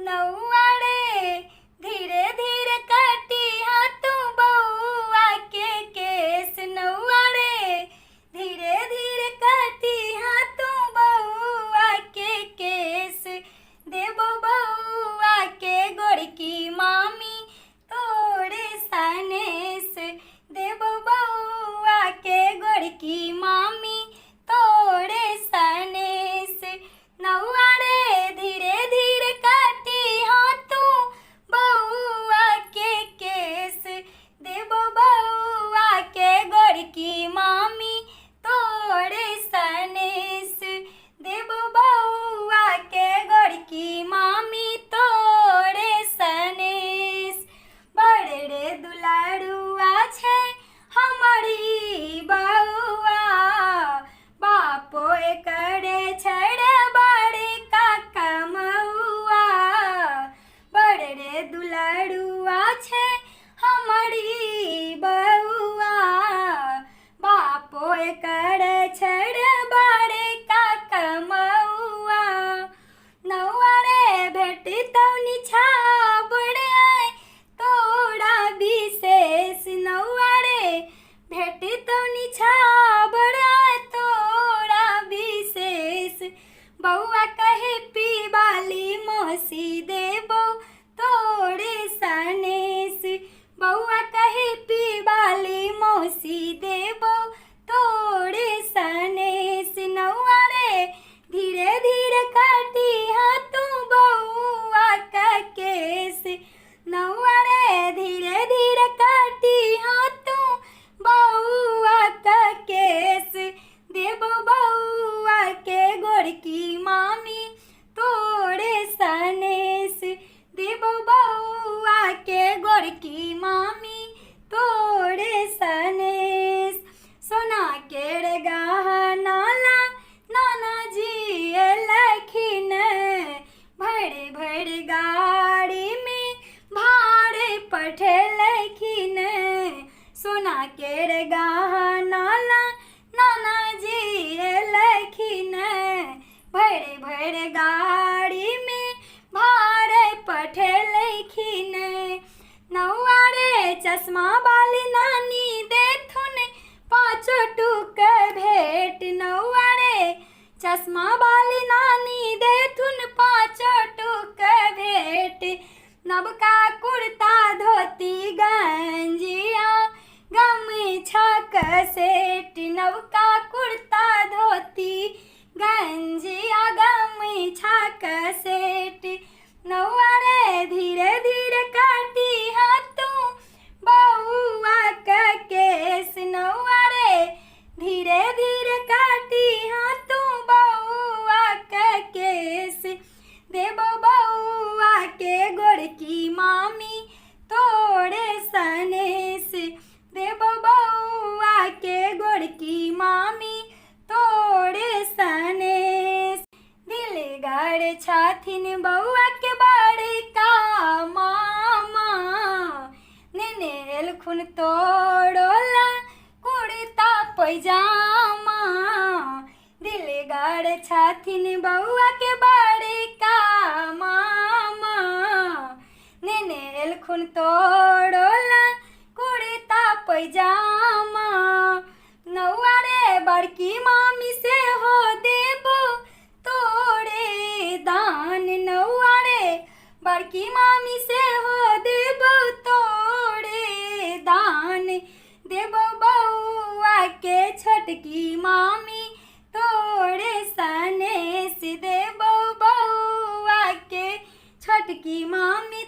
नौआरे धीरे धीरे काटी हाथों बउआ के केस। नौआरे धीरे धीरे काटी हाथों बउआ के केस। देबो बउआ के गोड़ की मामी तोड़े सनेस। देबो बउआ के गोड़ की मामी तोड़े सनेस। नौआरे धीरे धीरे काटी हाथों बउआ के केस। देबो बउआ के गोड़ की मामी तोड़े सनेस। देबो बउआ के गोड़ की मामी तोड़े सनेस। बड़े रे दुलारुआ छे हमारी बउआ, बापो करे छड़े बड़े काका मउआ। बड़े रे दुलारुआ छे हमारी बउआ, बापो करे छड़े बड़े काका मउआ। नौआरे भेटी तौनी छाबड़े तोड़ा विशेष। नौआरे भेटी तौनी छाबड़े तोड़ा विशेष। बउआ कहे पीबाली मौसी देबो तोड़े सनेस। बउआ कहे पीबाली मौसी देबो तोड़े सनेस। नौआरे धीरे धीरे काटी हाथों बउआ का केस। नौआरे धीरे धीरे काटी हाथों बउआ का केस। देबो बउआ के गोड़ की मामी तोड़े सनेस। देबो बउआ के गोड़ की मामी तोड़े सनेस। सोना केड़ गहना ला नाना जी लखिन, भरे भरे गाड़ी में भाड़े पठे लखिन। सोना केड़ गहना ला नाना जी लखिन, भरे भरे गाड़ी में भाड़े पठे लखिन। नौआरे चश्मा वाली नानी देथुन पाँचो टूक भेंट। नौआरे चश्मा वाली नानी देथुन पाँचो टूक भेंट। नबका कुर्ता धोती गंजिया गमछा सेट। नबका कुर्ता धोती गंजिया गमछा सेट। नौआरे धीरे धीरे काटी हाथों बउआ का केस। नौआरे धीरे धीरे काटी हाथों बउआ का केस। देबो बउआ के गोड़ की मामी तोड़े सनेस। देबो बउआ के गोड़ की मामी तोड़े सनेस। दिल गाड़ छाथिन बउआ के बड़े का मामा, नेनेल खुन तोड़ोला कुर्ता पैजामा। दिल गाड़ छाथिन बउआ के बड़े का मामा, नेनेल खुन तोड़ोला कुर्ता पैजामा। नौआरे बड़की मामी से हो देबो तोड़े दान। नौआरे बड़की मामी से हो देबो तोड़े दान। देबो बउआ के छोटकी मामी तोड़े सनेस। देबो बउआ के छोटकी मामी